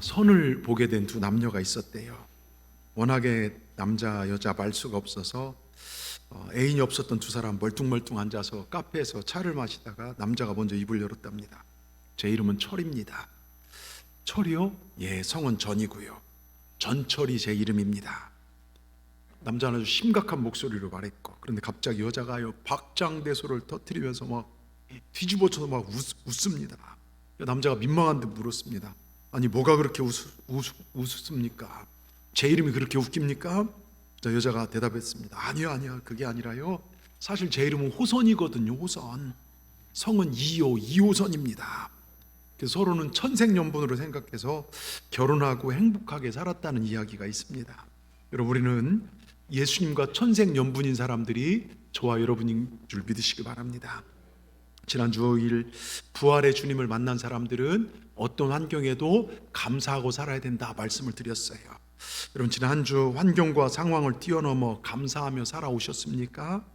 선을 보게 된 두 남녀가 있었대요. 워낙에 남자 여자 말수가 없어서 애인이 없었던 두 사람 멀뚱멀뚱 앉아서 카페에서 차를 마시다가 남자가 먼저 입을 열었답니다. 제 이름은 철입니다. 철이요? 예, 성은 전이고요. 전철이 제 이름입니다. 남자는 아주 심각한 목소리로 말했고, 그런데 갑자기 여자가요 박장대소를 터뜨리면서 막 뒤집어쳐서 막 웃습니다. 남자가 민망한 듯 물었습니다. 아니 뭐가 그렇게 웃습니까? 제 이름이 그렇게 웃깁니까? 여자가 대답했습니다. 아니요 그게 아니라요, 사실 제 이름은 호선이거든요. 호선. 성은 2호선입니다. 그래서 서로는 천생연분으로 생각해서 결혼하고 행복하게 살았다는 이야기가 있습니다. 여러분, 우리는 예수님과 천생연분인 사람들이 저와 여러분인 줄 믿으시기 바랍니다. 지난 주일 부활의 주님을 만난 사람들은 어떤 환경에도 감사하고 살아야 된다 말씀을 드렸어요. 여러분, 지난 주 환경과 상황을 뛰어넘어 감사하며 살아오셨습니까?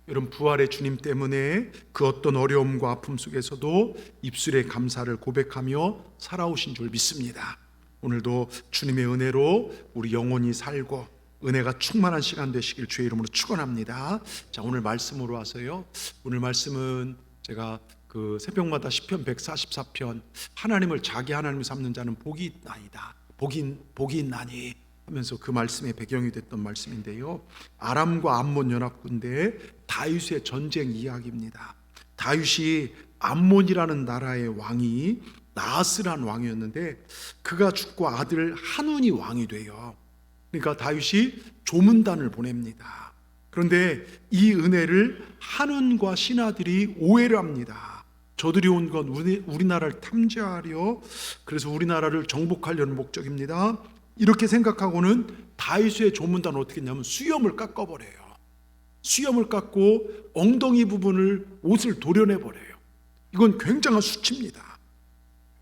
여러분, 부활의 주님 때문에 그 어떤 어려움과 아픔 속에서도 입술에 감사를 고백하며 살아오신 줄 믿습니다. 오늘도 주님의 은혜로 우리 영혼이 살고 은혜가 충만한 시간 되시길 주의 이름으로 축원합니다. 자, 오늘 말씀으로 와서요, 오늘 말씀은 제가 그 새벽마다 시편 144편 하나님을 자기 하나님 삼는 자는 복이 있나이다, 복이 있나니 하면서 그 말씀의 배경이 됐던 말씀인데요, 아람과 암몬 연합군대 다윗의 전쟁 이야기입니다. 다윗이 암몬이라는 나라의 왕이 나하스란 왕이었는데 그가 죽고 아들 한운이 왕이 돼요. 그러니까 다윗이 조문단을 보냅니다. 그런데 이 은혜를 한운과 신하들이 오해를 합니다. 저들이 온 건 우리나라를 탐지하려, 그래서 우리나라를 정복하려는 목적입니다. 이렇게 생각하고는 다윗의 조문단은 어떻게 했냐면 수염을 깎아버려요. 수염을 깎고 엉덩이 부분을 옷을 도려내버려요. 이건 굉장한 수치입니다.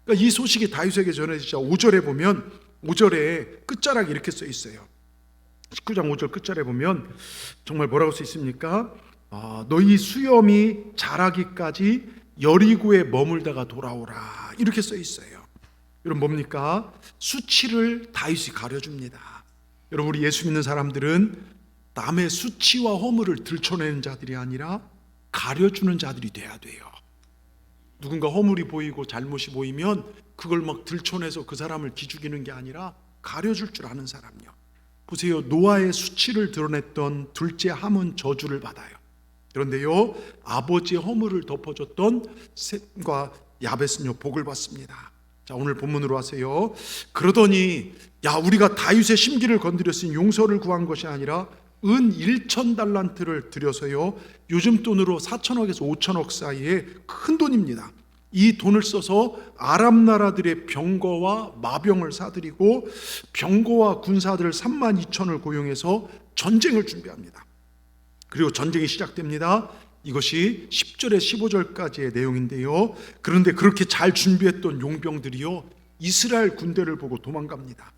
그러니까 이 소식이 다윗에게 전해지자 5절에 보면, 5절에 끝자락이 이렇게 써 있어요. 19장 5절 끝자락에 보면 정말 뭐라고 써 있습니까? 너희 수염이 자라기까지 여리고에 머물다가 돌아오라, 이렇게 써 있어요. 여러분, 뭡니까? 수치를 다윗이 가려줍니다. 여러분, 우리 예수 믿는 사람들은 남의 수치와 허물을 들춰내는 자들이 아니라 가려주는 자들이 돼야 돼요. 누군가 허물이 보이고 잘못이 보이면 그걸 막 들춰내서 그 사람을 기죽이는 게 아니라 가려줄 줄 아는 사람이요. 보세요, 노아의 수치를 드러냈던 둘째 함은 저주를 받아요. 그런데요, 아버지의 허물을 덮어줬던 셈과 야벳은요 복을 받습니다. 자, 오늘 본문으로 하세요. 그러더니 우리가 다윗의 심기를 건드렸으니 용서를 구한 것이 아니라 은 1,000달란트를 들여서요, 요즘 돈으로 4천억에서 5천억 사이에 큰 돈입니다. 이 돈을 써서 아람 나라들의 병거와 마병을 사들이고 병거와 군사들 32,000을 고용해서 전쟁을 준비합니다. 그리고 전쟁이 시작됩니다. 이것이 10절에 15절까지의 내용인데요, 그런데 그렇게 잘 준비했던 용병들이요 이스라엘 군대를 보고 도망갑니다.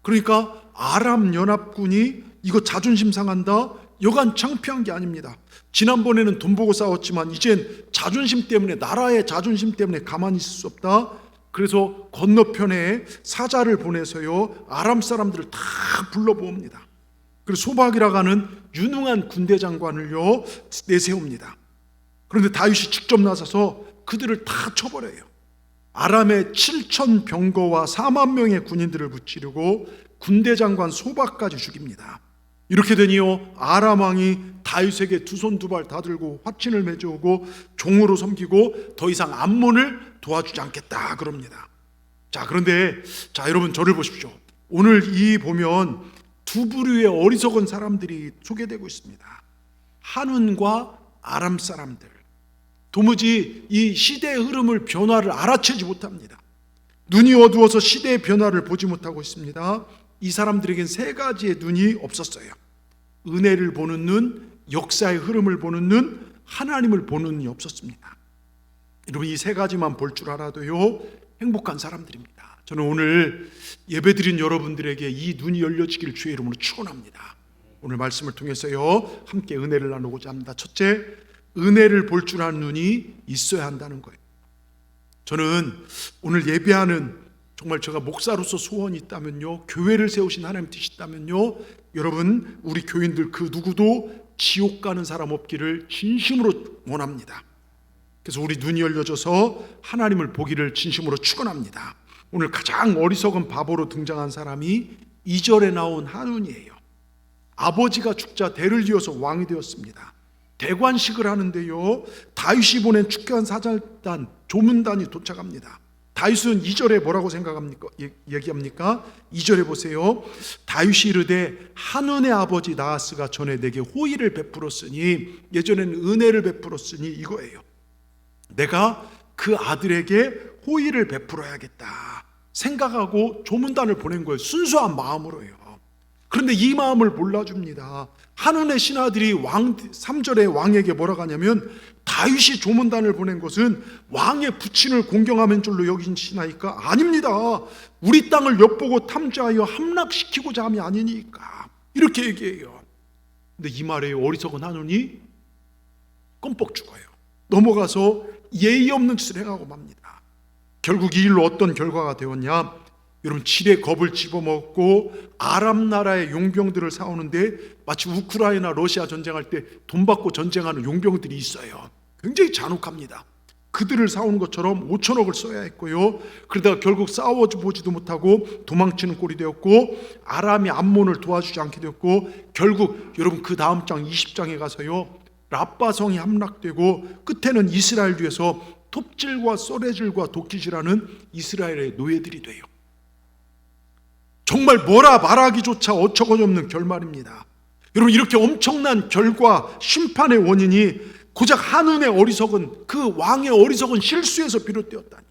그러니까 아람 연합군이 이거 자존심 상한다, 여간 창피한 게 아닙니다. 지난번에는 돈 보고 싸웠지만 이젠 자존심 때문에, 나라의 자존심 때문에 가만히 있을 수 없다. 그래서 건너편에 사자를 보내서요 아람 사람들을 다 불러 모읍니다. 그리고 소박이라고 하는 유능한 군대 장관을요 내세웁니다. 그런데 다윗이 직접 나서서 그들을 다 쳐버려요. 아람의 7,000 병거와 4만 명의 군인들을 무찌르고 군대 장관 소박까지 죽입니다. 이렇게 되니요 아람 왕이 다윗에게 두 손 두 발 다 들고 화친을 맺어오고 종으로 섬기고 더 이상 암몬을 도와주지 않겠다 그럽니다. 자, 그런데 여러분, 저를 보십시오. 오늘 이 보면 두 부류의 어리석은 사람들이 소개되고 있습니다. 한운과 아람 사람들. 도무지 이 시대의 흐름을, 변화를 알아채지 못합니다. 눈이 어두워서 시대의 변화를 보지 못하고 있습니다. 이 사람들에겐 세 가지의 눈이 없었어요. 은혜를 보는 눈, 역사의 흐름을 보는 눈, 하나님을 보는 눈이 없었습니다. 여러분, 이 세 가지만 볼 줄 알아도요 행복한 사람들입니다. 저는 오늘 예배드린 여러분들에게 이 눈이 열려지길 주의 이름으로 축원합니다. 오늘 말씀을 통해서요 함께 은혜를 나누고자 합니다. 첫째, 은혜를 볼 줄 아는 눈이 있어야 한다는 거예요. 저는 오늘 예배하는 정말 제가 목사로서 소원이 있다면요, 교회를 세우신 하나님 뜻이다면요, 여러분 우리 교인들 그 누구도 지옥 가는 사람 없기를 진심으로 원합니다. 그래서 우리 눈이 열려져서 하나님을 보기를 진심으로 축원합니다. 오늘 가장 어리석은 바보로 등장한 사람이 2절에 나온 한운이에요. 아버지가 죽자 대를 이어서 왕이 되었습니다. 대관식을 하는데요, 다윗이 보낸 축교한 사절단 조문단이 도착합니다. 다윗은 2절에 뭐라고 생각합니까? 얘기합니까? 2절에 보세요. 다윗이 이르되 한운의 아버지 나하스가 전에 내게 호의를 베풀었으니, 예전에는 은혜를 베풀었으니 이거예요. 내가 그 아들에게 호의를 베풀어야겠다 생각하고 조문단을 보낸 거예요. 순수한 마음으로요. 그런데 이 마음을 몰라줍니다. 한운의 신하들이 3절에 왕에게 뭐라고 하냐면, 다윗이 조문단을 보낸 것은 왕의 부친을 공경하는 줄로 여기시나이까? 아닙니다. 우리 땅을 엿보고 탐지하여 함락시키고자 함이 아니니까, 이렇게 얘기해요. 근데 이 말에 어리석은 한운이 껌뻑 죽어요. 넘어가서 예의 없는 짓을 행하고 맙니다. 결국 이 일로 어떤 결과가 되었냐? 여러분, 질의 겁을 집어먹고 아람 나라의 용병들을 사오는데, 마치 우크라이나 러시아 전쟁할 때 돈 받고 전쟁하는 용병들이 있어요. 굉장히 잔혹합니다. 그들을 사오는 것처럼 5천억을 써야 했고요, 그러다가 결국 싸워보지도 못하고 도망치는 꼴이 되었고, 아람이 암몬을 도와주지 않게 되었고, 결국 여러분 그 다음 장 20장에 가서요, 라빠성이 함락되고 끝에는 이스라엘 위에서 톱질과 쏘레질과 도끼질하는 이스라엘의 노예들이 돼요. 정말 뭐라 말하기조차 어처구니없는 결말입니다. 여러분, 이렇게 엄청난 결과, 심판의 원인이 고작 한운의 어리석은, 그 왕의 어리석은 실수에서 비롯되었다니.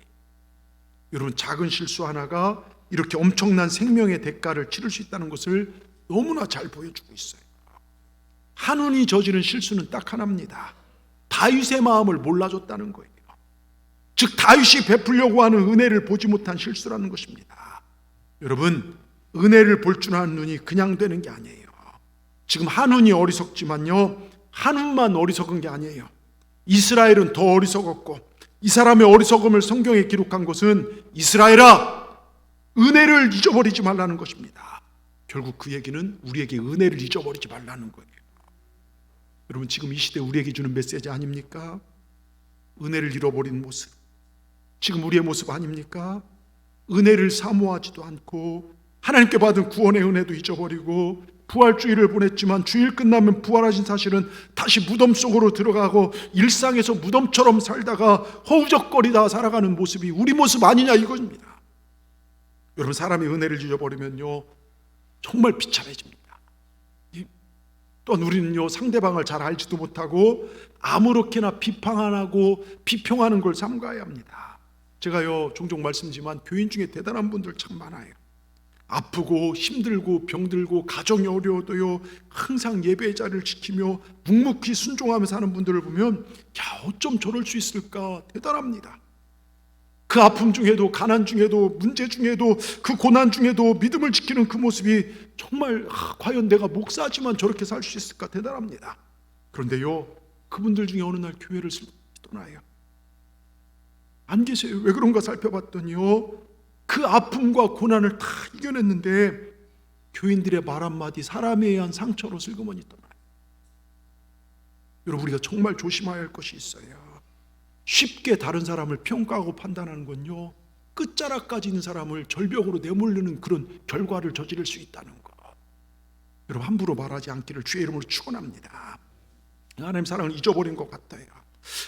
여러분, 작은 실수 하나가 이렇게 엄청난 생명의 대가를 치를 수 있다는 것을 너무나 잘 보여주고 있어요. 한운이 저지른 실수는 딱 하나입니다. 다윗의 마음을 몰라줬다는 거예요. 즉 다윗이 베풀려고 하는 은혜를 보지 못한 실수라는 것입니다. 여러분, 은혜를 볼 줄 아는 눈이 그냥 되는 게 아니에요. 지금 한운이 어리석지만요, 한운만 어리석은 게 아니에요. 이스라엘은 더 어리석었고, 이 사람의 어리석음을 성경에 기록한 것은 이스라엘아, 은혜를 잊어버리지 말라는 것입니다. 결국 그 얘기는 우리에게 은혜를 잊어버리지 말라는 거예요. 여러분, 지금 이 시대 우리에게 주는 메시지 아닙니까? 은혜를 잃어버린 모습, 지금 우리의 모습 아닙니까? 은혜를 사모하지도 않고 하나님께 받은 구원의 은혜도 잊어버리고, 부활주일을 보냈지만 주일 끝나면 부활하신 사실은 다시 무덤 속으로 들어가고 일상에서 무덤처럼 살다가 허우적거리다 살아가는 모습이 우리 모습 아니냐, 이겁니다. 여러분, 사람이 은혜를 잊어버리면요 정말 비참해집니다. 또한 우리는요, 상대방을 잘 알지도 못하고 아무렇게나 비판 안 하고 비평하는 걸 삼가야 합니다. 제가요 종종 말씀드리지만 교인 중에 대단한 분들 참 많아요. 아프고 힘들고 병들고 가정이 어려워도요 항상 예배의 자리를 지키며 묵묵히 순종하며 사는 분들을 보면, 야, 어쩜 저럴 수 있을까, 대단합니다. 그 아픔 중에도, 가난 중에도, 문제 중에도, 그 고난 중에도 믿음을 지키는 그 모습이 정말 과연 내가 목사지만 저렇게 살 수 있을까, 대단합니다. 그런데요, 그분들 중에 어느 날 교회를 떠나요. 안 계세요. 왜 그런가 살펴봤더니요, 그 아픔과 고난을 다 이겨냈는데 교인들의 말 한마디, 사람에 의한 상처로 슬그머니 떠나요. 여러분, 우리가 정말 조심해야 할 것이 있어요. 쉽게 다른 사람을 평가하고 판단하는 건요, 끝자락까지 있는 사람을 절벽으로 내몰리는 그런 결과를 저지를 수 있다는 것. 여러분, 함부로 말하지 않기를 주의 이름으로 축원합니다. 하나님 사랑을 잊어버린 것 같아요.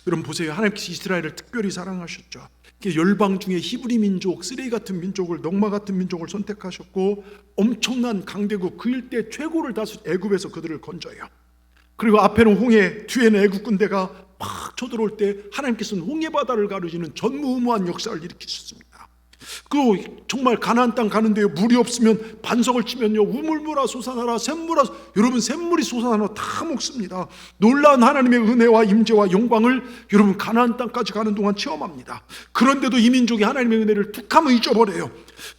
여러분 보세요. 하나님께서 이스라엘을 특별히 사랑하셨죠. 열방 중에 히브리 민족, 쓰레기 같은 민족을, 넝마 같은 민족을 선택하셨고, 엄청난 강대국, 그 일대 최고를 다스 애굽에서 그들을 건져요. 그리고 앞에는 홍해, 뒤에는 애국 군대가 막 쳐들어올 때 하나님께서는 홍해 바다를 가르시는 전무후무한 역사를 일으키셨습니다. 그 정말 가나안 땅 가는데요, 물이 없으면 반석을 치면요, 우물물아 솟아나라, 샘물아, 여러분 샘물이 솟아나라 다 먹습니다. 놀라운 하나님의 은혜와 임재와 영광을 여러분 가나안 땅까지 가는 동안 체험합니다. 그런데도 이 민족이 하나님의 은혜를 툭하면 잊어버려요.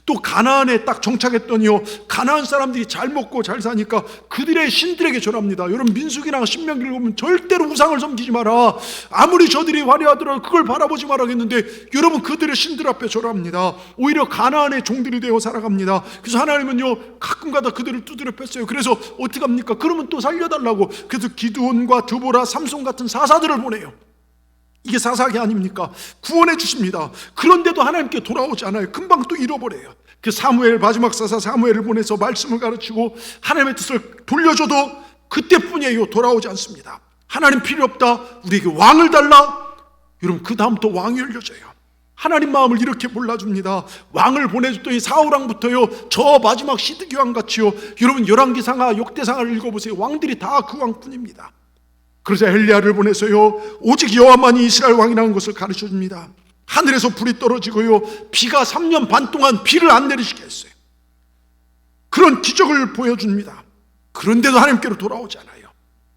또 가나안에 딱 정착했더니요, 가나안 사람들이 잘 먹고 잘 사니까 그들의 신들에게 절합니다. 여러분, 민수기나 신명기를 보면 절대로 우상을 섬기지 마라, 아무리 저들이 화려하더라도 그걸 바라보지 말아야겠는데, 여러분, 그들의 신들 앞에 절합니다. 오히려 가나안의 종들이 되어 살아갑니다. 그래서 하나님은요, 가끔가다 그들을 두드려 뺐어요. 그래서 어떻게 합니까? 그러면 또 살려달라고, 그래서 기드온과 드보라, 삼손 같은 사사들을 보내요. 이게 사사기 아닙니까? 구원해 주십니다. 그런데도 하나님께 돌아오지 않아요. 금방 또 잃어버려요. 그 사무엘, 마지막 사사 사무엘을 보내서 말씀을 가르치고 하나님의 뜻을 돌려줘도 그때뿐이에요. 돌아오지 않습니다. 하나님 필요 없다, 우리에게 왕을 달라. 여러분, 그 다음부터 왕이 열려져요. 하나님 마음을 이렇게 몰라줍니다. 왕을 보내줬더니 사울왕부터요, 저 마지막 시드기왕 같이요. 여러분, 열왕기상하, 역대상하를 읽어보세요. 왕들이 다 그 왕뿐입니다. 그래서 엘리야를 보내서요, 오직 여호와만이 이스라엘 왕이라는 것을 가르쳐줍니다. 하늘에서 불이 떨어지고요, 비가 3년 반 동안 비를 안 내리시게 했어요. 그런 기적을 보여줍니다. 그런데도 하나님께로 돌아오지 않아요.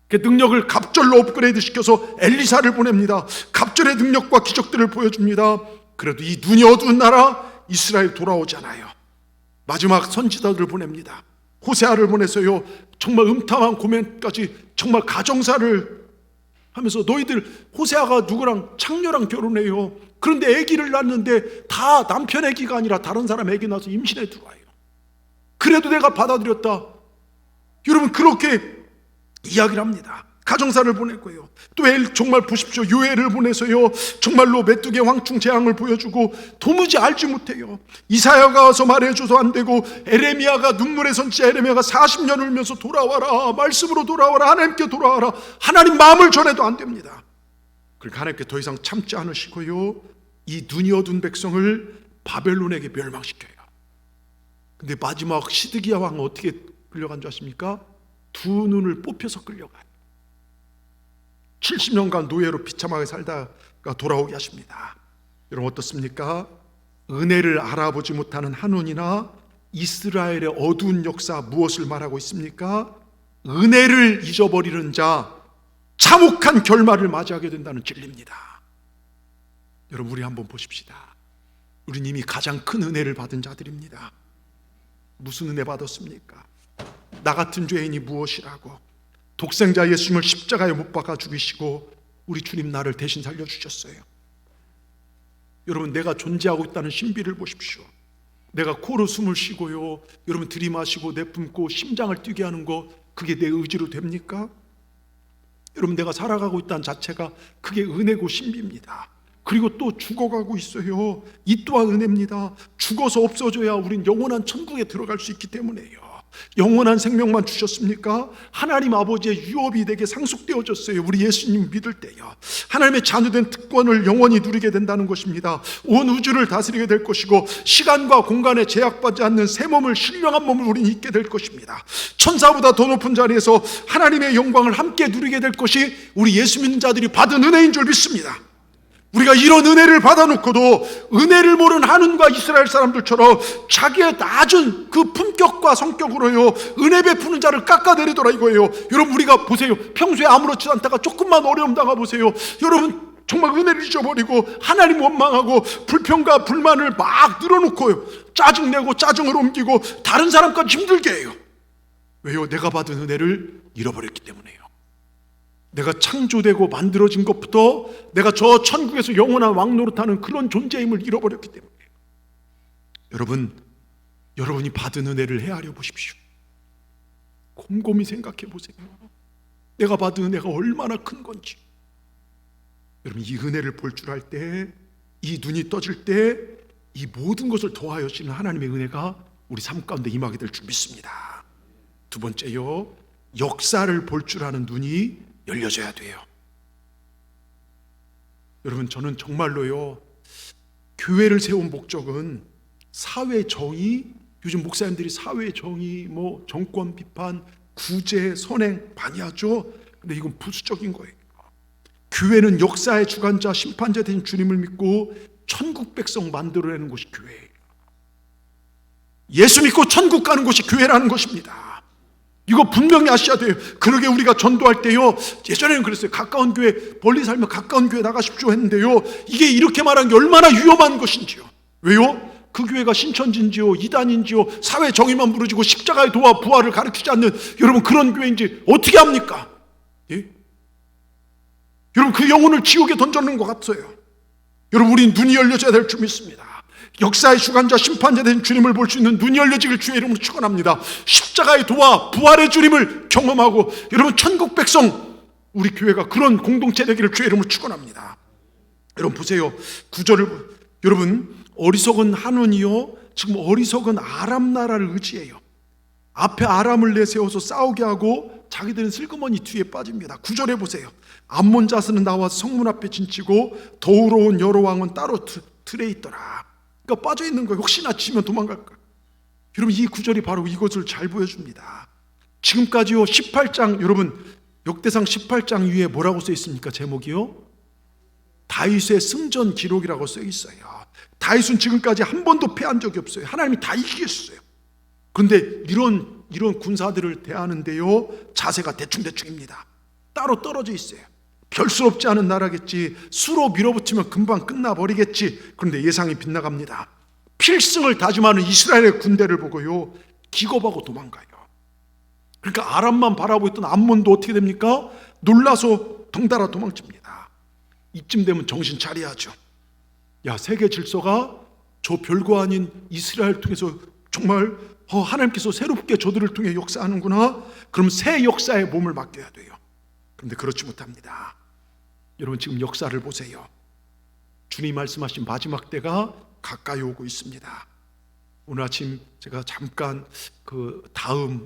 그 능력을 갑절로 업그레이드 시켜서 엘리사를 보냅니다. 갑절의 능력과 기적들을 보여줍니다. 그래도 이 눈이 어두운 나라 이스라엘 돌아오지 않아요. 마지막 선지자들을 보냅니다. 호세아를 보내서요, 정말 음탕한 고면까지 정말 가정사를 하면서, 너희들, 호세아가 누구랑, 창녀랑 결혼해요. 그런데 아기를 낳는데 다 남편 아기가 아니라 다른 사람 아기 낳아서 임신해 들어와요. 그래도 내가 받아들였다. 여러분, 그렇게 이야기를 합니다. 가정사를 보냈고요. 또 정말 보십시오. 요엘을 보내서요, 정말로 메뚜기 황충 재앙을 보여주고 도무지 알지 못해요. 이사야가 와서 말해줘도 안 되고, 에레미야가, 눈물의 선지자 에레미야가 40년 울면서 돌아와라, 말씀으로 돌아와라, 하나님께 돌아와라, 하나님 마음을 전해도 안 됩니다. 그러니까 하나님께 더 이상 참지 않으시고요, 이 눈이 어두운 백성을 바벨론에게 멸망시켜요. 근데 마지막 시드기야 왕은 어떻게 끌려간 줄 아십니까? 두 눈을 뽑혀서 끌려가요. 70년간 노예로 비참하게 살다가 돌아오게 하십니다. 여러분, 어떻습니까? 은혜를 알아보지 못하는 한눈이나 이스라엘의 어두운 역사, 무엇을 말하고 있습니까? 은혜를 잊어버리는 자, 참혹한 결말을 맞이하게 된다는 진리입니다. 여러분, 우리 한번 보십시다. 우리는 이미 가장 큰 은혜를 받은 자들입니다. 무슨 은혜 받았습니까? 나 같은 죄인이 무엇이라고 독생자 예수님을 십자가에 못 박아 죽이시고 우리 주님 나를 대신 살려주셨어요. 여러분, 내가 존재하고 있다는 신비를 보십시오. 내가 코로 숨을 쉬고요, 여러분 들이마시고 내뿜고 심장을 뛰게 하는 거, 그게 내 의지로 됩니까? 여러분, 내가 살아가고 있다는 자체가 그게 은혜고 신비입니다. 그리고 또 죽어가고 있어요. 이 또한 은혜입니다. 죽어서 없어져야 우린 영원한 천국에 들어갈 수 있기 때문에요. 영원한 생명만 주셨습니까? 하나님 아버지의 유업이 내게 상속되어졌어요. 우리 예수님 믿을 때요, 하나님의 자녀된 특권을 영원히 누리게 된다는 것입니다. 온 우주를 다스리게 될 것이고, 시간과 공간에 제약받지 않는 새 몸을, 신령한 몸을 우리는 입게 될 것입니다. 천사보다 더 높은 자리에서 하나님의 영광을 함께 누리게 될 것이 우리 예수 믿는 자들이 받은 은혜인 줄 믿습니다. 우리가 이런 은혜를 받아놓고도 은혜를 모르는 한운과 이스라엘 사람들처럼 자기의 낮은 그 품격과 성격으로요, 은혜 베푸는 자를 깎아내리더라 이거예요. 여러분, 우리가 보세요. 평소에 아무렇지도 않다가 조금만 어려움 당해보세요. 여러분, 정말 은혜를 잊어버리고 하나님 원망하고 불평과 불만을 막 늘어놓고요, 짜증내고 짜증을 옮기고 다른 사람까지 힘들게 해요. 왜요? 내가 받은 은혜를 잃어버렸기 때문에요. 내가 창조되고 만들어진 것부터 내가 저 천국에서 영원한 왕 노릇하는 그런 존재임을 잃어버렸기 때문에. 여러분이 받은 은혜를 헤아려 보십시오. 곰곰이 생각해 보세요. 내가 받은 은혜가 얼마나 큰 건지. 여러분, 이 은혜를 볼 줄 알 때, 이 눈이 떠질 때, 이 모든 것을 더하여 주시는 하나님의 은혜가 우리 삶 가운데 임하게 될 줄 믿습니다. 두 번째요, 역사를 볼 줄 아는 눈이 열려져야 돼요. 여러분, 저는 정말로요, 교회를 세운 목적은 사회 정의, 요즘 목사님들이 사회 정의, 뭐 정권 비판, 구제, 선행 많이 하죠. 근데 이건 부수적인 거예요. 교회는 역사의 주관자, 심판자 된 주님을 믿고 천국 백성 만들어내는 것이 교회예요. 예수 믿고 천국 가는 것이 교회라는 것입니다. 이거 분명히 아셔야 돼요. 그러게 우리가 전도할 때요, 예전에는 그랬어요. 가까운 교회, 멀리 살면 가까운 교회 나가십시오 했는데요, 이게 이렇게 말하는 게 얼마나 위험한 것인지요. 왜요? 그 교회가 신천지인지요, 이단인지요, 사회 정의만 부르짖고 십자가의 도와 부활을 가르치지 않는 여러분 그런 교회인지 어떻게 합니까? 예? 여러분 그 영혼을 지옥에 던져놓은 것 같아요. 여러분 우린 눈이 열려져야 될 줄 믿습니다. 역사의 주관자 심판자 된 주님을 볼 수 있는 눈이 열려지길 주의 이름으로 축원합니다. 십자가의 도와 부활의 주님을 경험하고 여러분 천국 백성 우리 교회가 그런 공동체 되기를 주의 이름으로 축원합니다. 여러분 보세요. 구절을 여러분 어리석은 한원이요 지금 어리석은 아람 나라를 의지해요. 앞에 아람을 내세워서 싸우게 하고 자기들은 슬그머니 뒤에 빠집니다. 9절에 보세요. 암몬 자손은 나와서 성문 앞에 진치고 더우러온 여러 왕은 따로 틀에 있더라. 그러니까 빠져있는 거예요. 혹시나 지면 도망갈까. 여러분 이 9절이 바로 이것을 잘 보여줍니다. 지금까지요 18장 여러분 역대상 18장 위에 뭐라고 써 있습니까? 제목이요 다윗의 승전 기록이라고 써 있어요. 다윗은 지금까지 한 번도 패한 적이 없어요. 하나님이 다 이기셨어요. 그런데 이런 군사들을 대하는데요 자세가 대충대충입니다. 따로 떨어져 있어요. 별수롭지 않은 나라겠지, 수로 밀어붙이면 금방 끝나버리겠지. 그런데 예상이 빗나갑니다. 필승을 다짐하는 이스라엘의 군대를 보고요 기겁하고 도망가요. 그러니까 아람만 바라보고 있던 암몬도 어떻게 됩니까? 놀라서 덩달아 도망칩니다. 이쯤 되면 정신 차려야죠. 야, 세계 질서가 저 별거 아닌 이스라엘 통해서 정말 하나님께서 새롭게 저들을 통해 역사하는구나. 그럼 새 역사에 몸을 맡겨야 돼요. 그런데 그렇지 못합니다. 여러분 지금 역사를 보세요. 주님 말씀하신 마지막 때가 가까이 오고 있습니다. 오늘 아침 제가 잠깐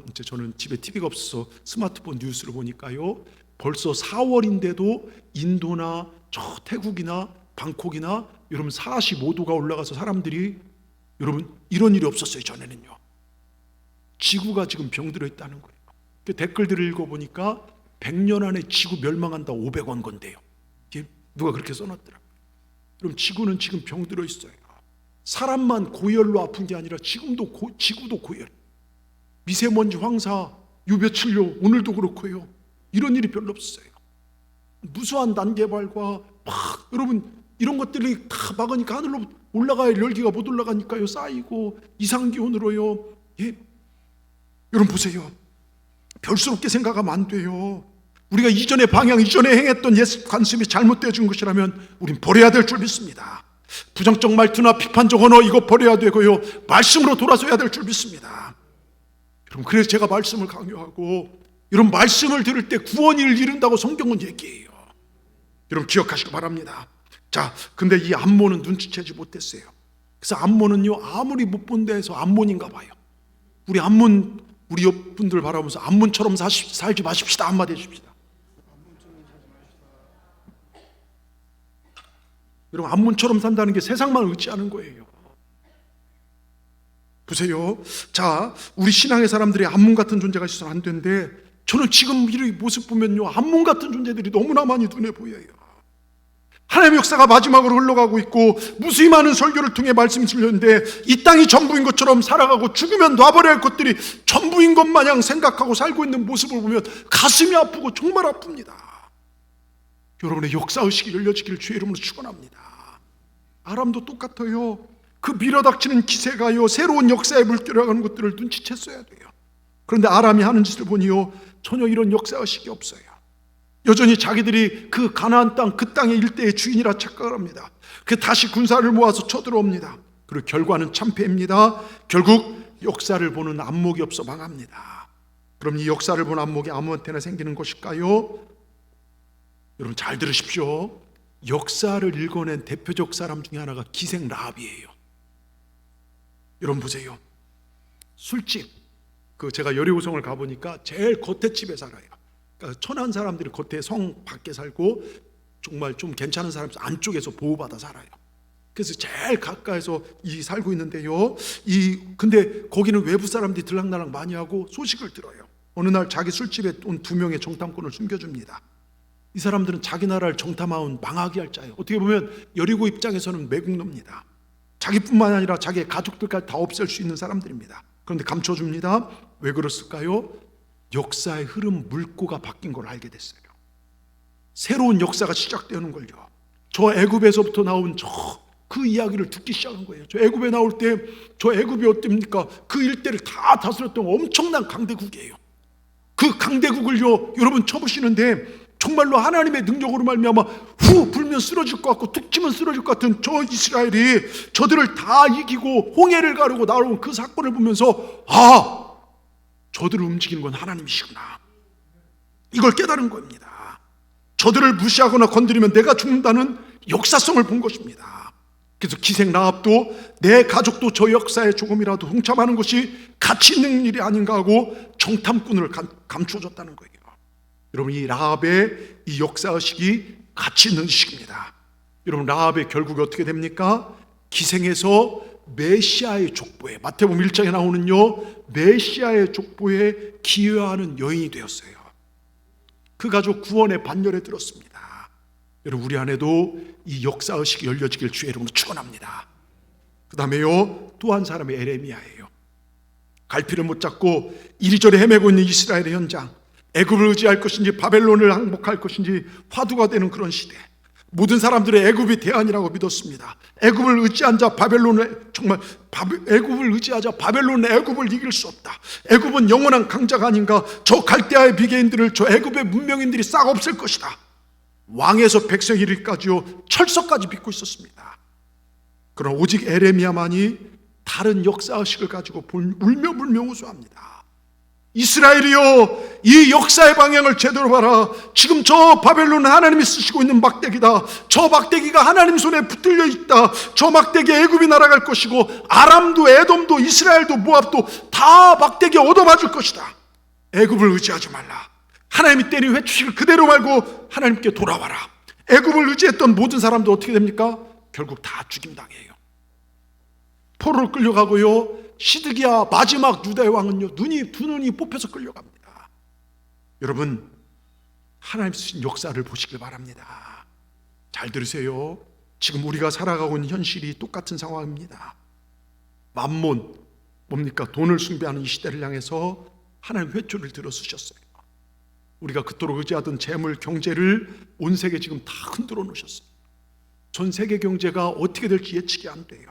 이제 저는 집에 TV가 없어서 스마트폰 뉴스를 보니까요 벌써 4월인데도 인도나 저 태국이나 방콕이나 여러분 45도가 올라가서 사람들이 여러분 이런 일이 없었어요. 전에는요 지구가 지금 병들어 있다는 거예요. 댓글들을 읽어보니까 100년 안에 지구 멸망한다 500원 건데요. 누가 그렇게 써놨더라고요. 그럼 지구는 지금 병들어 있어요. 사람만 고열로 아픈 게 아니라 지구도 고열. 미세먼지 황사 유배출료 오늘도 그렇고요. 이런 일이 별로 없어요. 무수한 난개발과 여러분 이런 것들이 다 막으니까 하늘로 올라가야 열기가 못 올라가니까요 쌓이고 이상기온으로요. 예? 여러분 보세요. 별스럽게 생각하면 안 돼요. 우리가 이전의 방향, 이전에 행했던 옛 관습이 잘못되어진 것이라면 우린 버려야 될 줄 믿습니다. 부정적 말투나 비판적 언어 이거 버려야 되고요 말씀으로 돌아서야 될 줄 믿습니다. 여러분 그래서 제가 말씀을 강요하고 이런 말씀을 들을 때 구원을 이룬다고 성경은 얘기해요. 여러분 기억하시기 바랍니다. 자, 근데 이 암몬은 눈치채지 못했어요. 그래서 암몬은요 아무리 못 본 데에서 암몬인가 봐요. 우리 옆분들 바라보면서 암몬처럼 살지 마십시다 한마디 해줍시다. 여러분 암몬처럼 산다는 게 세상만 의지하는 거예요. 보세요. 자, 우리 신앙의 사람들이 암몬 같은 존재가 있어서는 안 되는데 저는 지금 이 모습 보면요 암몬 같은 존재들이 너무나 많이 눈에 보여요. 하나님의 역사가 마지막으로 흘러가고 있고 무수히 많은 설교를 통해 말씀이 들렸는데 이 땅이 전부인 것처럼 살아가고 죽으면 놔버려야 할 것들이 전부인 것 마냥 생각하고 살고 있는 모습을 보면 가슴이 아프고 정말 아픕니다. 여러분의 역사의식이 열려지기를 주의 이름으로 축원합니다. 아람도 똑같아요. 그 밀어닥치는 기세가요 새로운 역사에 물결하는 것들을 눈치챘어야 돼요. 그런데 아람이 하는 짓을 보니요 전혀 이런 역사의식이 없어요. 여전히 자기들이 그 가나안 땅, 그 땅의 일대의 주인이라 착각을 합니다. 그 다시 군사를 모아서 쳐들어옵니다. 그리고 결과는 참패입니다. 결국 역사를 보는 안목이 없어 망합니다. 그럼 이 역사를 보는 안목이 아무한테나 생기는 것일까요? 여러분 잘 들으십시오. 역사를 읽어낸 대표적 사람 중에 하나가 기생 라합이에요. 여러분 보세요. 술집, 제가 여리고성을 가보니까 제일 겉에 집에 살아요. 그러니까 천한 사람들이 겉에 성 밖에 살고 정말 좀 괜찮은 사람이 안쪽에서 보호받아 살아요. 그래서 제일 가까이서 살고 있는데요. 근데 거기는 외부 사람들이 들락날락 많이 하고 소식을 들어요. 어느 날 자기 술집에 온 2명의 정탐꾼을 숨겨줍니다. 이 사람들은 자기 나라를 정탐하면 망하게 할 자예요. 어떻게 보면 여리고 입장에서는 매국노입니다. 자기뿐만 아니라 자기의 가족들까지 다 없앨 수 있는 사람들입니다. 그런데 감춰줍니다. 왜 그랬을까요? 역사의 흐름, 물꼬가 바뀐 걸 알게 됐어요. 새로운 역사가 시작되는 걸요. 저 애굽에서부터 나온 저 그 이야기를 듣기 시작한 거예요. 저 애굽에 나올 때 저 애굽이 어땠습니까? 그 일대를 다 다스렸던 엄청난 강대국이에요. 그 강대국을요 여러분 쳐보시는데 정말로 하나님의 능력으로 말미암아 후 불면 쓰러질 것 같고 툭 치면 쓰러질 것 같은 저 이스라엘이 저들을 다 이기고 홍해를 가르고 나온 그 사건을 보면서 아, 저들을 움직이는 건 하나님이시구나, 이걸 깨달은 겁니다. 저들을 무시하거나 건드리면 내가 죽는다는 역사성을 본 것입니다. 그래서 기생 라합도 내 가족도 저 역사에 조금이라도 동참하는 것이 가치 있는 일이 아닌가 하고 정탐꾼을 감추어줬다는 거예요. 여러분, 이 라합의 이 역사의식이 가치 있는 의식입니다. 여러분, 라합의 결국이 어떻게 됩니까? 기생에서 메시아의 족보에, 마태복음 1장에 나오는요 메시아의 족보에 기여하는 여인이 되었어요. 그 가족 구원의 반열에 들었습니다. 여러분, 우리 안에도 이 역사의식이 열려지길 주의 이름으로 축원합니다. 그 다음에요 또 한 사람이 에레미야예요. 갈피를 못 잡고 이리저리 헤매고 있는 이스라엘의 현장, 애굽을 의지할 것인지 바벨론을 항복할 것인지 화두가 되는 그런 시대, 모든 사람들의 애굽이 대안이라고 믿었습니다. 애굽을 의지하자 바벨론을 정말 애굽을 의지하자 바벨론의 애굽을 이길 수 없다. 애굽은 영원한 강자가 아닌가. 저 갈대아의 비계인들을 저 애굽의 문명인들이 싹 없앨 것이다. 왕에서 백성 이르기까지요 철석까지 믿고 있었습니다. 그러나 오직 에레미야만이 다른 역사의식을 가지고 울며 불며 호소합니다. 이스라엘이여, 이 역사의 방향을 제대로 봐라. 지금 저 바벨론은 하나님이 쓰시고 있는 막대기다. 저 막대기가 하나님 손에 붙들려 있다. 저 막대기에 애굽이 날아갈 것이고 아람도 에돔도 이스라엘도 모압도 다 막대기에 얻어맞을 것이다. 애굽을 의지하지 말라. 하나님이 때린 회초식을 그대로 말고 하나님께 돌아와라. 애굽을 의지했던 모든 사람도 어떻게 됩니까? 결국 다 죽임당해요. 포로로 끌려가고요, 시드기야 마지막 유다의 왕은요 두 눈이 뽑혀서 끌려갑니다. 여러분, 하나님 쓰신 역사를 보시길 바랍니다. 잘 들으세요. 지금 우리가 살아가고 있는 현실이 똑같은 상황입니다. 만몬, 뭡니까? 돈을 숭배하는 이 시대를 향해서 하나님 회초를 들어쓰셨어요. 우리가 그토록 의지하던 재물, 경제를 온 세계 지금 다 흔들어 놓으셨어요. 전 세계 경제가 어떻게 될지 예측이 안 돼요.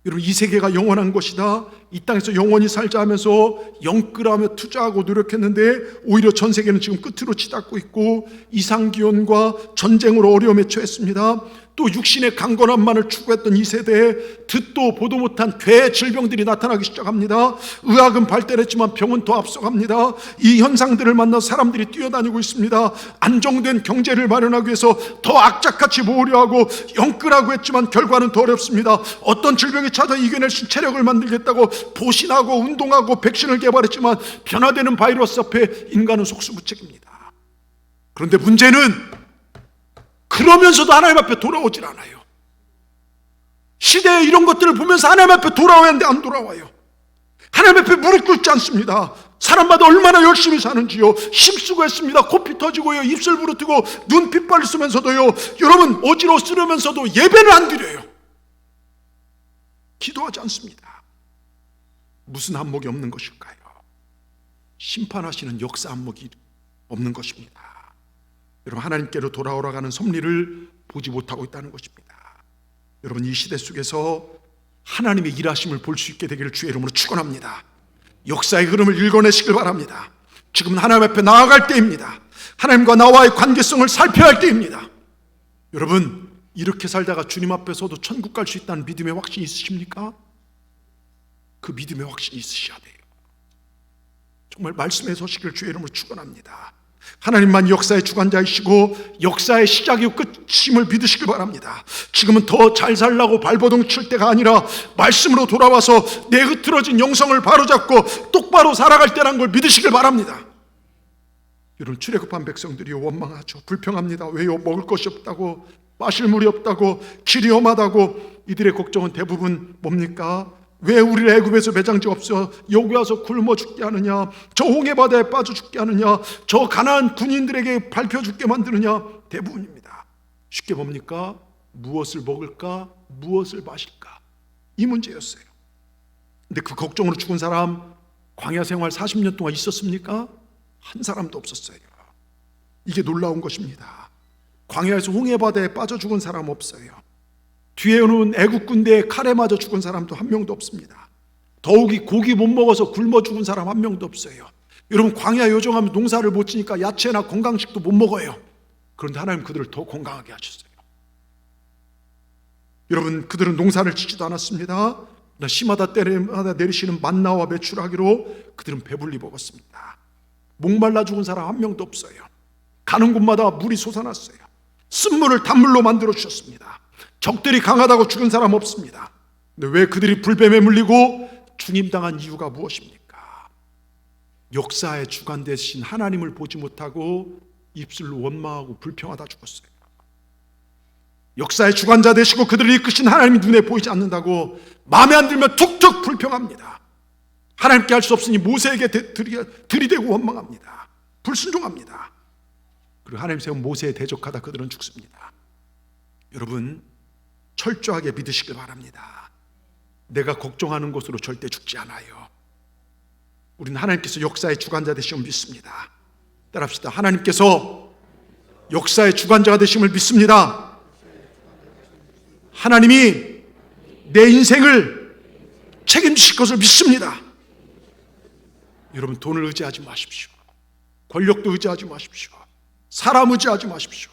여러분, 이 세계가 영원한 것이다, 이 땅에서 영원히 살자 하면서 영끌하며 투자하고 노력했는데 오히려 전 세계는 지금 끝으로 치닫고 있고 이상기온과 전쟁으로 어려움에 처했습니다. 또 육신의 강건함만을 추구했던 이 세대에 듣도 보도 못한 괴 질병들이 나타나기 시작합니다. 의학은 발달했지만 병은 더 앞서갑니다. 이 현상들을 만나 사람들이 뛰어다니고 있습니다. 안정된 경제를 마련하기 위해서 더 악착같이 모으려 하고 영끌하고 했지만 결과는 더 어렵습니다. 어떤 질병이 찾아 이겨낼 수 있는 체력을 만들겠다고 보신하고 운동하고 백신을 개발했지만 변화되는 바이러스 앞에 인간은 속수무책입니다. 그런데 문제는 그러면서도 하나님 앞에 돌아오질 않아요. 시대의 이런 것들을 보면서 하나님 앞에 돌아와야 하는데 안 돌아와요. 하나님 앞에 무릎 꿇지 않습니다. 사람마다 얼마나 열심히 사는지요. 힘쓰고 했습니다. 코피 터지고요, 입술 부르뜨고 눈 핏발을 쓰면서도요, 여러분 어지러워 쓰려면서도 예배는 안 드려요. 기도하지 않습니다. 무슨 한몫이 없는 것일까요? 심판하시는 역사 한몫이 없는 것입니다. 여러분, 하나님께로 돌아오라가는 섭리를 보지 못하고 있다는 것입니다. 여러분, 이 시대 속에서 하나님의 일하심을 볼 수 있게 되기를 주의 이름으로 축원합니다. 역사의 흐름을 읽어내시길 바랍니다. 지금은 하나님 앞에 나아갈 때입니다. 하나님과 나와의 관계성을 살펴야 할 때입니다. 여러분, 이렇게 살다가 주님 앞에서도 천국 갈 수 있다는 믿음의 확신이 있으십니까? 그 믿음의 확신이 있으셔야 돼요. 정말 말씀에 서시길 주의 이름으로 축원합니다. 하나님만 역사의 주관자이시고 역사의 시작이고 끝임을 믿으시길 바랍니다. 지금은 더 잘 살라고 발버둥 칠 때가 아니라 말씀으로 돌아와서 내 흐트러진 영성을 바로잡고 똑바로 살아갈 때라는 걸 믿으시길 바랍니다. 여러분, 출애굽한 백성들이 원망하죠. 불평합니다. 왜요? 먹을 것이 없다고, 마실 물이 없다고, 길이 험하다고. 이들의 걱정은 대부분 뭡니까? 왜 우리를 애굽에서 매장지 없어 여기 와서 굶어 죽게 하느냐, 저 홍해바다에 빠져 죽게 하느냐, 저 가나안 군인들에게 밟혀 죽게 만드느냐. 대부분입니다. 쉽게 뭡니까? 무엇을 먹을까, 무엇을 마실까, 이 문제였어요. 근데 그 걱정으로 죽은 사람 광야 생활 40년 동안 있었습니까? 한 사람도 없었어요. 이게 놀라운 것입니다. 광야에서 홍해바다에 빠져 죽은 사람 없어요. 뒤에 오는 애국 군대에 칼에 맞아 죽은 사람도 한 명도 없습니다. 더욱이 고기 못 먹어서 굶어 죽은 사람 한 명도 없어요. 여러분, 광야 요정하면 농사를 못 지니까 야채나 건강식도 못 먹어요. 그런데 하나님 그들을 더 건강하게 하셨어요. 여러분, 그들은 농사를 짓지도 않았습니다. 시마다 때마다 내리시는 만나와 메추라기로 그들은 배불리 먹었습니다. 목말라 죽은 사람 한 명도 없어요. 가는 곳마다 물이 솟아났어요. 쓴물을 단물로 만들어 주셨습니다. 적들이 강하다고 죽은 사람 없습니다. 근데 왜 그들이 불뱀에 물리고 죽임당한 이유가 무엇입니까? 역사의 주관 되신 하나님을 보지 못하고 입술로 원망하고 불평하다 죽었어요. 역사의 주관자 되시고 그들을 이끄신 하나님이 눈에 보이지 않는다고 마음에 안 들면 툭툭 불평합니다. 하나님께 할 수 없으니 모세에게 들이대고 원망합니다. 불순종합니다. 그리고 하나님 세운 모세에 대적하다 그들은 죽습니다. 여러분, 철저하게 믿으시길 바랍니다. 내가 걱정하는 것으로 절대 죽지 않아요. 우리는 하나님께서 역사의 주관자 되심을 믿습니다. 따라합시다. 하나님께서 역사의 주관자가 되심을 믿습니다. 하나님이 내 인생을 책임지실 것을 믿습니다. 여러분, 돈을 의지하지 마십시오. 권력도 의지하지 마십시오. 사람 의지하지 마십시오.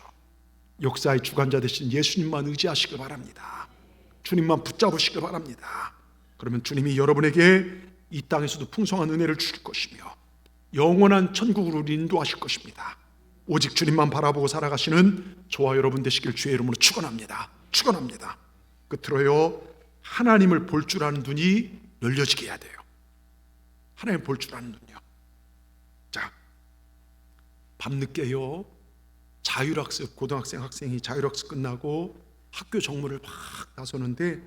역사의 주관자 되신 예수님만 의지하시길 바랍니다. 주님만 붙잡으시길 바랍니다. 그러면 주님이 여러분에게 이 땅에서도 풍성한 은혜를 주실 것이며 영원한 천국으로 인도하실 것입니다. 오직 주님만 바라보고 살아가시는 저와 여러분 되시길 주의 이름으로 축원합니다. 축원합니다. 끝으로요, 하나님을 볼 줄 아는 눈이 열려지게 해야 돼요. 하나님을 볼 줄 아는 눈이요. 자, 밤늦게요, 자율학습, 고등학생 학생이 자율학습 끝나고 학교 정문을 막 나서는데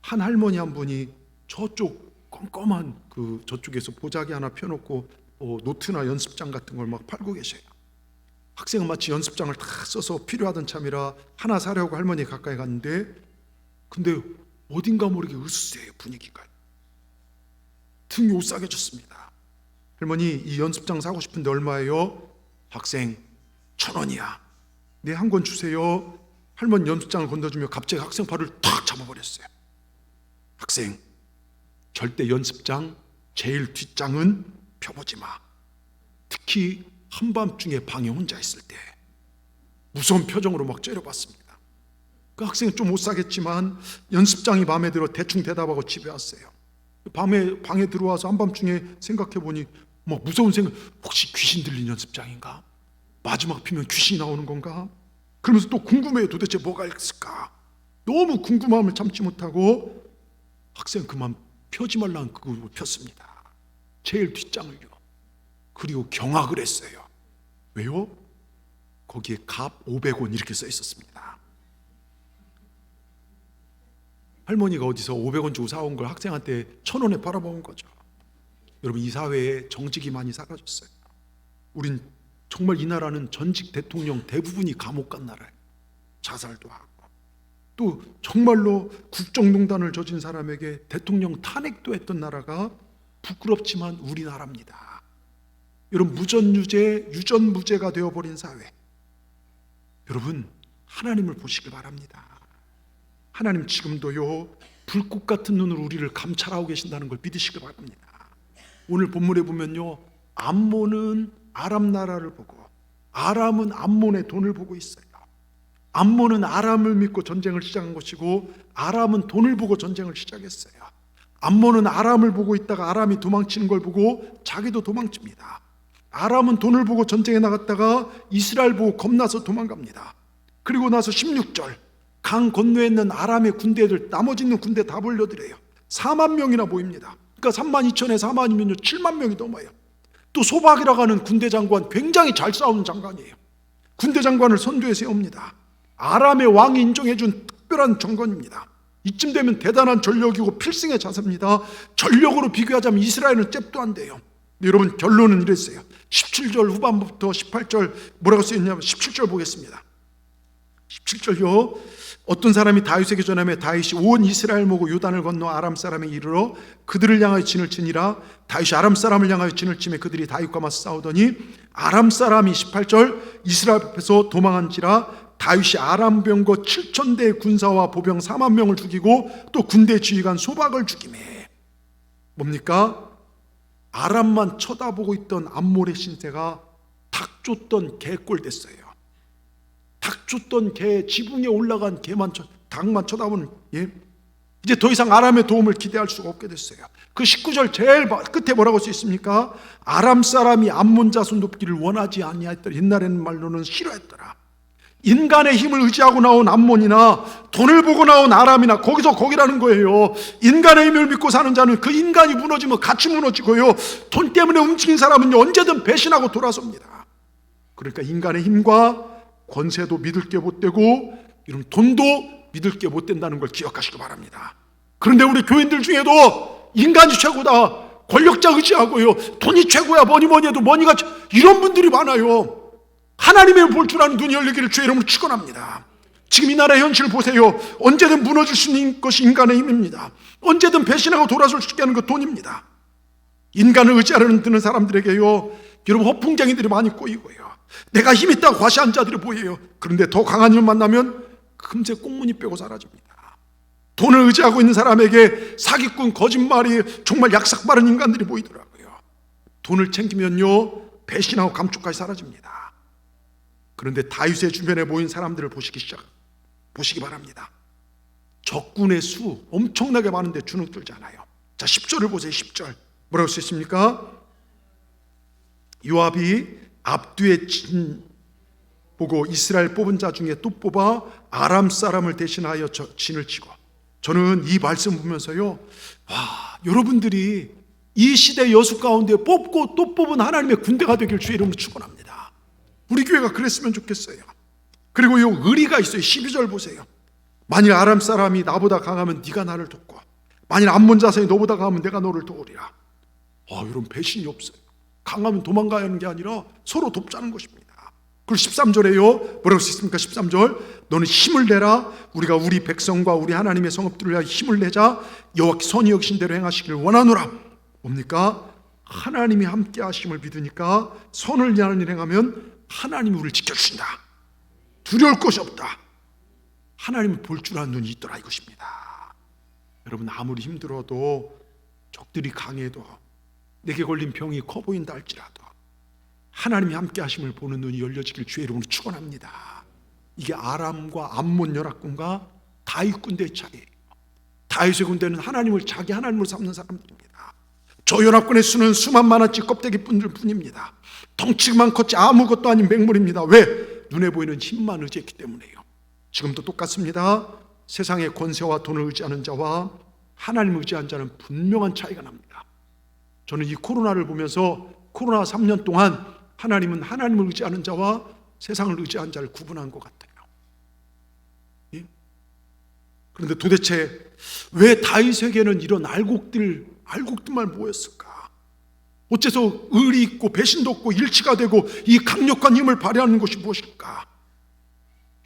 한 할머니 한 분이 저쪽 껌껌한 저쪽에서 보자기 하나 펴놓고 노트나 연습장 같은 걸 막 팔고 계셔요. 학생은 마치 연습장을 다 써서 필요하던 참이라 하나 사려고 할머니 가까이 갔는데, 근데 어딘가 모르게 으스스해요. 분위기가 등이 오싹해졌습니다. 할머니, 이 연습장 사고 싶은데 얼마예요? 학생, 1,000원이야. 네, 한 권 주세요. 할머니 연습장을 건너주며 갑자기 학생 팔을 탁 잡아버렸어요. 학생, 절대 연습장 제일 뒷장은 펴보지 마. 특히 한밤중에 방에 혼자 있을 때. 무서운 표정으로 막 째려봤습니다. 그 학생은 좀 못사겠지만 연습장이 마음에 들어 대충 대답하고 집에 왔어요. 방에 들어와서 한밤중에 생각해보니 막 무서운 생각, 혹시 귀신 들린 연습장인가? 마지막 피면 귀신이 나오는 건가? 그러면서 또 궁금해요. 도대체 뭐가 있을까? 너무 궁금함을 참지 못하고 학생 그만 펴지 말라는 그걸 폈습니다. 제일 뒷장을요. 그리고 경악을 했어요. 왜요? 거기에 값 500원 이렇게 써 있었습니다. 할머니가 어디서 500원 주고 사온 걸 학생한테 1,000원에 팔아먹은 거죠. 여러분, 이 사회에 정직이 많이 사라졌어요. 우린 정말 이 나라는 전직 대통령 대부분이 감옥 간 나라예요. 자살도 하고. 또 정말로 국정농단을 저진 사람에게 대통령 탄핵도 했던 나라가 부끄럽지만 우리나라입니다. 여러분, 무전유죄, 유전무죄가 되어버린 사회. 여러분, 하나님을 보시길 바랍니다. 하나님 지금도요, 불꽃 같은 눈으로 우리를 감찰하고 계신다는 걸 믿으시길 바랍니다. 오늘 본문에 보면요, 암몬은 아람 나라를 보고 아람은 암몬의 돈을 보고 있어요. 암몬은 아람을 믿고 전쟁을 시작한 것이고 아람은 돈을 보고 전쟁을 시작했어요. 암몬은 아람을 보고 있다가 아람이 도망치는 걸 보고 자기도 도망칩니다. 아람은 돈을 보고 전쟁에 나갔다가 이스라엘 보고 겁나서 도망갑니다. 그리고 나서 16절, 강 건너에 있는 아람의 군대들, 나머지 있는 군대 다 몰려들어요. 4만 명이나 모입니다. 그러니까 32,000에 4만이면 7만 명이 넘어요. 또 소박이라고 하는 군대 장관, 굉장히 잘 싸우는 장관이에요. 군대 장관을 선두에 세웁니다. 아람의 왕이 인정해준 특별한 정권입니다. 이쯤 되면 대단한 전력이고 필승의 자세입니다. 전력으로 비교하자면 이스라엘은 잽도 안 돼요. 여러분, 결론은 이랬어요. 17절 후반부터 18절 뭐라고 쓰였냐면 17절 보겠습니다. 17절요. 어떤 사람이 다윗에게 전하며 다윗이 온 이스라엘 모고 요단을 건너 아람 사람에 이르러 그들을 향하여 진을 치니라. 다윗이 아람 사람을 향하여 진을 치매 그들이 다윗과 맞서 싸우더니 아람 사람이 18절 이스라엘 앞에서 도망한지라 다윗이 아람 병거 7,000대 군사와 보병 4만 명을 죽이고 또 군대 지휘관 소박을 죽이매 뭡니까? 아람만 쳐다보고 있던 암몬의 신세가 닭 쫓던 개꼴 됐어요. 닭 쫓던 개, 지붕에 올라간 닭만 쳐다보는, 이제 더 이상 아람의 도움을 기대할 수가 없게 됐어요. 그 19절 제일 끝에 뭐라고 써 있습니까? 아람 사람이 암몬 자손 돕기를 원하지 아니하였더라. 옛날에는 말로는 싫어했더라. 인간의 힘을 의지하고 나온 암몬이나 돈을 보고 나온 아람이나 거기서 거기라는 거예요. 인간의 힘을 믿고 사는 자는 그 인간이 무너지면 같이 무너지고요, 돈 때문에 움직인 사람은 언제든 배신하고 돌아섭니다. 그러니까 인간의 힘과 권세도 믿을 게 못 되고 이런 돈도 믿을 게 못 된다는 걸 기억하시기 바랍니다. 그런데 우리 교인들 중에도 인간이 최고다, 권력자 의지하고요, 돈이 최고야, 뭐니 해도 뭐니가 이런 분들이 많아요. 하나님의 볼 줄 아는 눈이 열리기를 주의 이름으로 축원합니다. 지금 이 나라의 현실을 보세요. 언제든 무너질 수 있는 것이 인간의 힘입니다. 언제든 배신하고 돌아설 수 있게 하는 것 돈입니다. 인간을 의지하려는 드는 사람들에게요, 여러분 허풍쟁이들이 많이 꼬이고요, 내가 힘 있다고 과시한 자들이 보여요. 그런데 더 강한 힘을 만나면 금세 꽁무니 빼고 사라집니다. 돈을 의지하고 있는 사람에게 사기꾼, 거짓말이 정말 약삭 빠른 인간들이 보이더라고요. 돈을 챙기면요, 배신하고 감쪽까지 사라집니다. 그런데 다윗의 주변에 모인 사람들을 보시기 바랍니다. 적군의 수 엄청나게 많은데 주눅들지 않아요. 자, 10절을 보세요. 10절 뭐라고 써 있습니까? 요압이 압두의 진 보고 이스라엘 뽑은 자 중에 또 뽑아 아람 사람을 대신하여 진을 치고. 저는 이 말씀 보면서요, 여러분들이 이 시대 여수 가운데 뽑고 또 뽑은 하나님의 군대가 되길 주의 이름으로 축원합니다. 우리 교회가 그랬으면 좋겠어요. 그리고 요 의리가 있어요. 12절 보세요. 만일 아람 사람이 나보다 강하면 네가 나를 돕고, 만일 암몬 자손이 너보다 강하면 내가 너를 도우리라. 여러분 배신이 없어요. 강하면 도망가야 하는 게 아니라 서로 돕자는 것입니다. 그리고 13절에요 뭐라고 쓰있습니까? 13절 너는 힘을 내라. 우리가 우리 백성과 우리 하나님의 성읍들을 위하여 힘을 내자. 여호와께 선히 여기신 대로 행하시기를 원하노라. 뭡니까? 하나님이 함께 하심을 믿으니까 선을 위하는 일 행하면 하나님이 우리를 지켜주신다. 두려울 것이 없다. 하나님은 볼 줄 아는 눈이 있더라 이것입니다. 여러분 아무리 힘들어도, 적들이 강해도, 내게 걸린 병이 커 보인다 할지라도 하나님이 함께 하심을 보는 눈이 열려지길 주의 이름으로 축원합니다. 이게 아람과 암몬 연합군과 다윗 군대의 차이예요. 다윗의 군대는 하나님을 자기 하나님으로 삼는 사람들입니다. 저 연합군의 수는 수만 많았지 껍데기뿐일 뿐입니다. 덩치만 컸지 아무것도 아닌 맹물입니다. 왜? 눈에 보이는 힘만 의지했기 때문에요. 지금도 똑같습니다. 세상의 권세와 돈을 의지하는 자와 하나님을 의지하는 자는 분명한 차이가 납니다. 저는 이 코로나를 보면서 코로나 3년 동안 하나님은 하나님을 의지하는 자와 세상을 의지하는 자를 구분한 것 같아요. 그런데 도대체 왜 다윗에게는 이런 알곡들만 모였을까? 어째서 의리 있고 배신도 없고 일치가 되고 이 강력한 힘을 발휘하는 것이 무엇일까?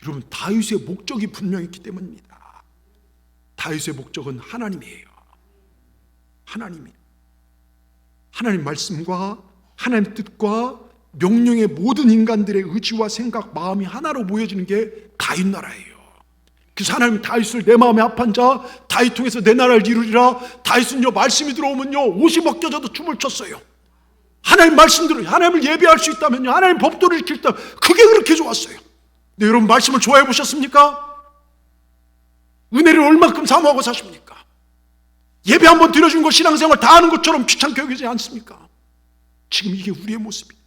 여러분 다윗의 목적이 분명히 있기 때문입니다. 다윗의 목적은 하나님이에요. 하나님 말씀과 하나님 뜻과 명령의 모든 인간들의 의지와 생각, 마음이 하나로 모여지는 게 다윗 나라예요. 그래서 하나님 다윗을 내 마음에 합한 자, 다윗 통해서 내 나라를 이루리라. 다윗은요 말씀이 들어오면요 옷이 벗겨져도 춤을 췄어요. 하나님 말씀대로 하나님을 예배할 수 있다면요, 하나님 법도를 지킬 때 그게 그렇게 좋았어요. 근데 여러분 말씀을 좋아해 보셨습니까? 은혜를 얼만큼 사모하고 사십니까? 예배 한번 드려준 거 신앙생활 다 하는 것처럼 귀찮게 여기지 않습니까? 지금 이게 우리의 모습이에요.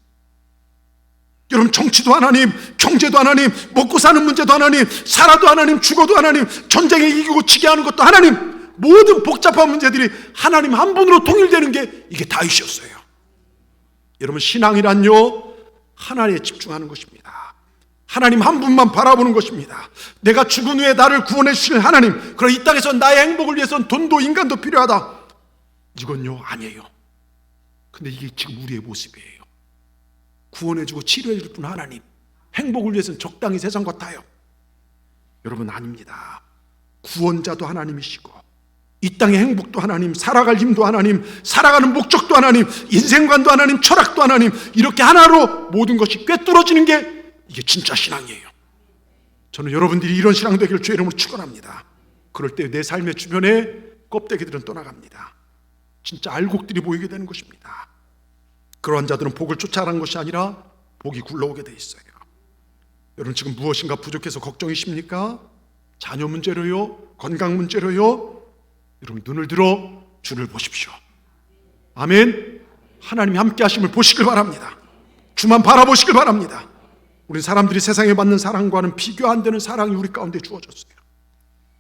여러분 정치도 하나님, 경제도 하나님, 먹고 사는 문제도 하나님, 살아도 하나님, 죽어도 하나님, 전쟁에 이기고 지게 하는 것도 하나님, 모든 복잡한 문제들이 하나님 한 분으로 통일되는 게 이게 다윗이었어요. 여러분 신앙이란요 하나님에 집중하는 것입니다. 하나님 한 분만 바라보는 것입니다. 내가 죽은 후에 나를 구원해 주실 하나님, 그럼 이 땅에서 나의 행복을 위해서는 돈도 인간도 필요하다, 이건요 아니에요. 근데 이게 지금 우리의 모습이에요. 구원해주고 치료해줄 분 하나님, 행복을 위해서는 적당히 세상과 타협. 여러분 아닙니다. 구원자도 하나님이시고 이 땅의 행복도 하나님, 살아갈 힘도 하나님, 살아가는 목적도 하나님, 인생관도 하나님, 철학도 하나님, 이렇게 하나로 모든 것이 꿰뚫어지는 게 이게 진짜 신앙이에요. 저는 여러분들이 이런 신앙 되기를 주의 이름으로 축원합니다. 그럴 때 내 삶의 주변에 껍데기들은 떠나갑니다. 진짜 알곡들이 보이게 되는 것입니다. 그러한 자들은 복을 쫓아가는 것이 아니라 복이 굴러오게 돼 있어요. 여러분 지금 무엇인가 부족해서 걱정이십니까? 자녀 문제로요? 건강 문제로요? 여러분 눈을 들어 주를 보십시오. 아멘. 하나님이 함께 하심을 보시길 바랍니다. 주만 바라보시길 바랍니다. 우리 사람들이 세상에 받는 사랑과는 비교 안 되는 사랑이 우리 가운데 주어졌어요.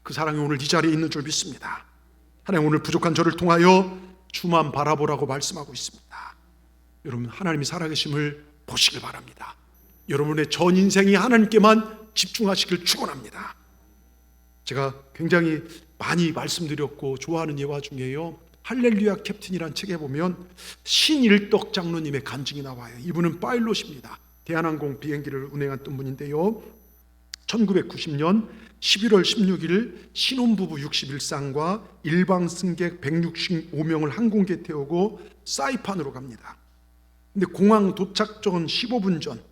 그 사랑이 오늘 이 자리에 있는 줄 믿습니다. 하나님 오늘 부족한 저를 통하여 주만 바라보라고 말씀하고 있습니다. 여러분 하나님이 살아계심을 보시길 바랍니다. 여러분의 전 인생이 하나님께만 집중하시길 축원합니다. 제가 굉장히 많이 말씀드렸고 좋아하는 예화 중에요, 할렐루야 캡틴이라는 책에 보면 신일덕 장로님의 간증이 나와요. 이분은 파일럿입니다. 대한항공 비행기를 운행했던 분인데요, 1990년 11월 16일 신혼부부 61쌍과 일방 승객 165명을 항공기에 태우고 사이판으로 갑니다. 근데 공항 도착 전 15분 전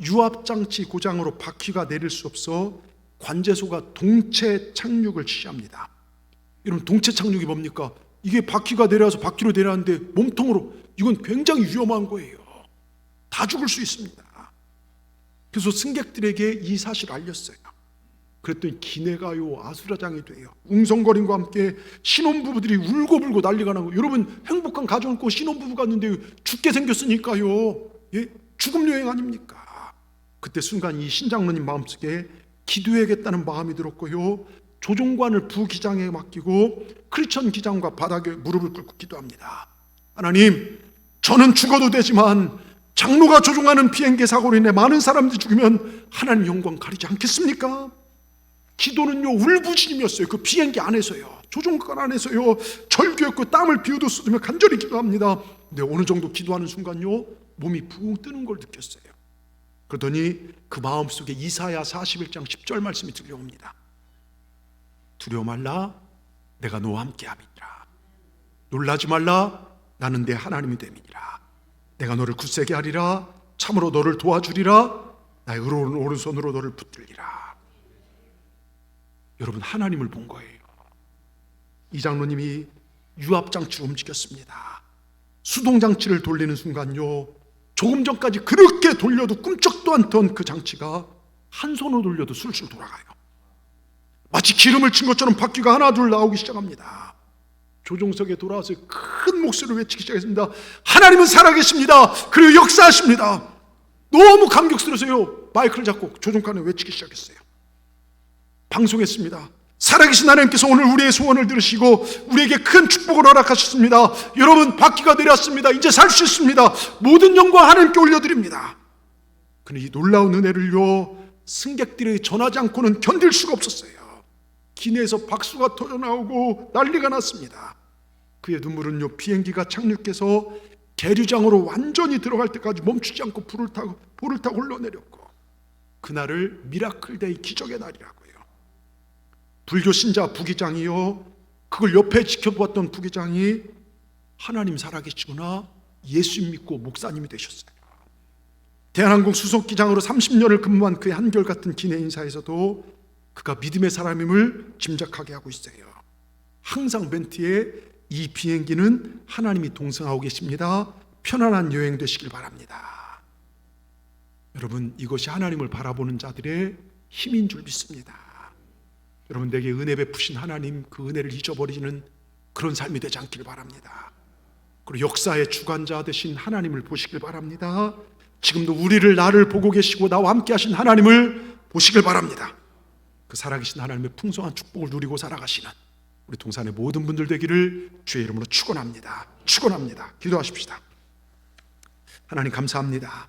유압장치 고장으로 바퀴가 내릴 수 없어 관제소가 동체 착륙을 지시합니다. 여러분 동체 착륙이 뭡니까? 이게 바퀴가 내려와서 바퀴로 내려왔는데 몸통으로, 이건 굉장히 위험한 거예요. 다 죽을 수 있습니다. 그래서 승객들에게 이 사실을 알렸어요. 그랬더니 기내가요 아수라장이 돼요. 웅성거림과 함께 신혼부부들이 울고불고 난리가 나고, 여러분 행복한 가정을 꾸고 신혼부부 갔는데 죽게 생겼으니까요, 예? 죽음 여행 아닙니까? 그때 순간 이 신장로님 마음속에 기도해야겠다는 마음이 들었고요, 조종관을 부기장에 맡기고 크리스천 기장과 바닥에 무릎을 꿇고 기도합니다. 하나님, 저는 죽어도 되지만 장로가 조종하는 비행기 사고로 인해 많은 사람들이 죽으면 하나님 영광 가리지 않겠습니까? 기도는요 울부짖음이었어요. 그 비행기 안에서요, 조종관 안에서요, 절규했고 땀을 비우도 쏟으며 간절히 기도합니다. 근데 어느 정도 기도하는 순간요 몸이 붕 뜨는 걸 느꼈어요. 그러더니 그 마음속에 이사야 41장 10절 말씀이 들려옵니다. 두려워 말라, 내가 너와 함께 함이니라. 놀라지 말라, 나는 내 하나님이 됨이니라. 내가 너를 굳세게 하리라. 참으로 너를 도와주리라. 나의 의로운 오른손으로 너를 붙들리라. 여러분 하나님을 본 거예요. 이 장로님이 유압장치를 움직였습니다. 수동장치를 돌리는 순간요, 조금 전까지 그렇게 돌려도 꿈쩍도 않던 그 장치가 한 손으로 돌려도 술술 돌아가요. 마치 기름을 친 것처럼 바퀴가 하나 둘 나오기 시작합니다. 조종석에 돌아와서 큰 목소리로 외치기 시작했습니다. 하나님은 살아계십니다. 그리고 역사하십니다. 너무 감격스러워서요 마이크를 잡고 조종관에 외치기 시작했어요. 방송했습니다. 살아계신 하나님께서 오늘 우리의 소원을 들으시고 우리에게 큰 축복을 허락하셨습니다. 여러분 바퀴가 내렸습니다. 이제 살 수 있습니다. 모든 영광 하나님께 올려드립니다. 그런데 이 놀라운 은혜를요 승객들이 전하지 않고는 견딜 수가 없었어요. 기내에서 박수가 터져나오고 난리가 났습니다. 그의 눈물은요 비행기가 착륙해서 계류장으로 완전히 들어갈 때까지 멈추지 않고 볼을 타고 흘러내렸고, 그날을 미라클데이 기적의 날이라고요. 불교 신자 부기장이요, 그걸 옆에 지켜보았던 부기장이 하나님 살아계시구나, 예수 믿고 목사님이 되셨어요. 대한항공 수석기장으로 30년을 근무한 그의 한결같은 기내 인사에서도 그가 믿음의 사람임을 짐작하게 하고 있어요. 항상 멘트에 이 비행기는 하나님이 동승하고 계십니다. 편안한 여행 되시길 바랍니다. 여러분 이것이 하나님을 바라보는 자들의 힘인 줄 믿습니다. 여러분 내게 은혜 베푸신 하나님, 그 은혜를 잊어버리는 그런 삶이 되지 않기를 바랍니다. 그리고 역사의 주관자 되신 하나님을 보시길 바랍니다. 지금도 나를 보고 계시고 나와 함께 하신 하나님을 보시길 바랍니다. 그 살아계신 하나님의 풍성한 축복을 누리고 살아가시는 우리 동산의 모든 분들 되기를 주의 이름으로 축원합니다. 축원합니다. 기도하십시다. 하나님 감사합니다.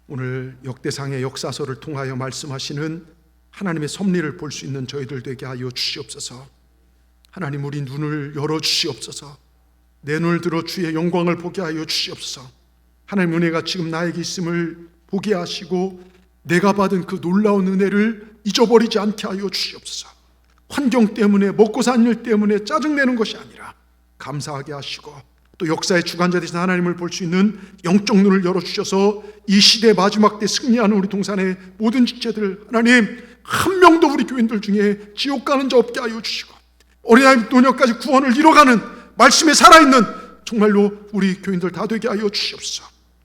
오늘 역대상의 역사서를 통하여 말씀하시는 하나님의 섭리를 볼 수 있는 저희들 되게 하여 주시옵소서. 하나님 우리 눈을 열어 주시옵소서. 내 눈을 들어 주의 영광을 보게 하여 주시옵소서. 하나님 은혜가 지금 나에게 있음을 보게 하시고 내가 받은 그 놀라운 은혜를 잊어버리지 않게 하여 주시옵소서. 환경 때문에 먹고 사는 일 때문에 짜증내는 것이 아니라 감사하게 하시고 또 역사의 주관자 되신 하나님을 볼 수 있는 영적 눈을 열어주셔서 이 시대 마지막 때 승리하는 우리 동산의 모든 지체들 하나님 한 명도 우리 교인들 중에 지옥 가는 자 없게 하여 주시고, 어린아이 노년까지 구원을 이뤄가는 말씀에 살아있는 정말로 우리 교인들 다 되게 하여 주시옵소서.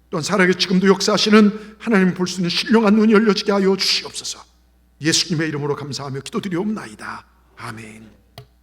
또한 살아계 지금도 역사하시는 하나님 볼 수 있는 신령한 눈이 열려지게 하여 주시옵소서. 예수님의 이름으로 감사하며 기도드리옵나이다. 아멘.